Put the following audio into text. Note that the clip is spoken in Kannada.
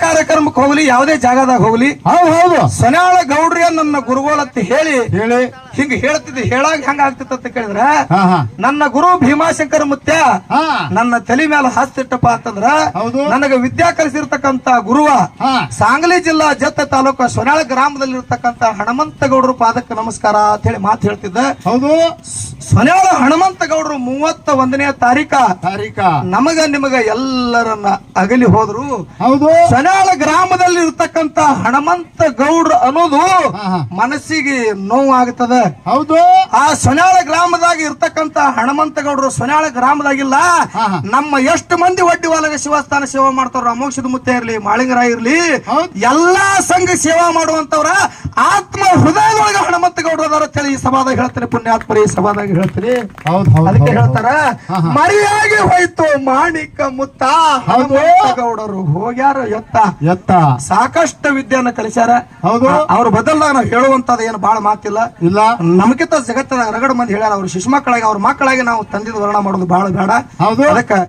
ಕಾರ್ಯಕ್ರಮಕ್ಕೆ ಹೋಗ್ಲಿ, ಯಾವುದೇ ಜಾಗದಾಗ ಹೋಗ್ಲಿ, ಹೌದು ಸನ್ಯಾಳ ಗೌಡ್ರಿಯ ನನ್ನ ಗುರುಗಳಂತ ಹೇಳಿ ಹೇಳಿ ಹಿಂಗ ಹೇಳ್ತಿದ್ದೆ. ಹೇಳಾಗ ಹೆಂಗ ಆಗ್ತಿತ್ತ ಅಂತ ಕೇಳಿದ್ರ, ಹಾ ಹಾ ನನ್ನ ಗುರು ಭೀಮಾಶಂಕರ ಮುತ್ಯ ಹಾ ನನ್ನ ತಲೆ ಮೇಲೆ ಹಾಸ್ತಿಟ್ಟಪ್ಪ ಅಂತಂದ್ರ, ಹೌದು ನನಗ ವಿದ್ಯಾ ಕಲಿಸಿರ್ತಕ್ಕಂತ ಗುರುವ ಹಾ ಸಾಂಗ್ಲಿ ಜಿಲ್ಲಾ ಜತ್ತ ತಾಲೂಕು ಸೊನ್ಯಾಳ ಗ್ರಾಮದಲ್ಲಿ ಇರ್ತಕ್ಕಂತ ಹನುಮಂತ ಗೌಡರು ಪಾದಕ್ಕೆ ನಮಸ್ಕಾರ ಅಂತ ಹೇಳಿ ಮಾತು ಹೇಳ್ತಿದ್ದ. ಹೌದು ಸೊನ್ಯಾಳ ಹನುಮಂತ ಗೌಡರು 31ನೇ ತಾರೀಕ ನಮಗ ನಿಮಗ ಎಲ್ಲರನ್ನ ಅಗಲಿ ಹೋದ್ರು. ಹೌದು ಸೊನ್ಯಾಳ ಗ್ರಾಮದಲ್ಲಿ ಇರ್ತಕ್ಕಂತ ಹನುಮಂತ ಗೌಡ್ರು ಅನ್ನೋದು ಹಾ ಹಾ ಮನಸ್ಸಿಗೆ ನೋವು ಆಗ್ತದ. ಹೌದು ಆ ಸೊನ್ಯಾಳ ಗ್ರಾಮದಾಗ ಇರ್ತಕ್ಕಂತ ಹನುಮಂತ ಗೌಡರು ಸೊನ್ಯಾಳ ಗ್ರಾಮದಾಗಿಲ್ಲ, ಹಾ ಹಾ ನಮ್ಮ ಎಷ್ಟು ಮಂದಿ ಒಡ್ಡಿ ಒಳಗ ಶಿವಸ್ಥಾನ ಸೇವಾ ಮಾಡ್ತಾರ, ಅಮೋಕ್ಷದ ಮುತ್ತೆ ಇರ್ಲಿ, ಮಾಳಿಂಗರಾಯ ಇರ್ಲಿ, ಹೌದು ಎಲ್ಲಾ ಸಂಘ ಸೇವಾ ಮಾಡುವಂತವ್ರ ಆತ್ಮ ಹೃದಯದೊಳಗ ಹನುಮಂತ ಗೌಡ್ರು ಅದಾರ ಅಂತೇಳಿ ಈ ಸಭಾದಾಗ ಹೇಳ್ತಾರೆ. ಪುಣ್ಯಾತ್ಮರಿ ಈ ಸಭಾದಾಗ ಹೇಳ್ತೀನಿ. ಹೌದು ಹೌದು ಅದಕ್ಕೆ ಹೇಳ್ತಾರ, ಹಾ, ಹಾ. ಮರಿಯಾಗಿ ಹೋಯ್ತು ಮಾಣಿಕ ಮುತ್ತ, ಹೌದು. ಹನುಮಂತ ಗೌಡರು ಹೋಗ್ಯಾರ ಎತ್ತ ಸಾಕಷ್ಟು ವಿದ್ಯೆಯನ್ನ ಕಲಿಸ್ಯಾರ. ಹೌದು ಅವ್ರ ಬದಲಾಗ ನಾವು ಹೇಳುವಂತದ ಏನು ಬಹಳ ಮಾತಿಲ್ಲ. ಇಲ್ಲ ನಮಗಿಂತ ಜಗತ್ತದ ರಗಡ ಮಂದಿ ಹೇಳ್ಯಾರ. ಅವ್ರ ಶಿಶು ಮಕ್ಕಳಾಗಿ ಅವ್ರ ಮಕ್ಕಳಾಗಿ ನಾವು ತಂದಿದ ವರ್ಣ ಮಾಡೋದು ಬಹಳ ಬೇಡ. ಹೌದು ಅದಕ್ಕೆ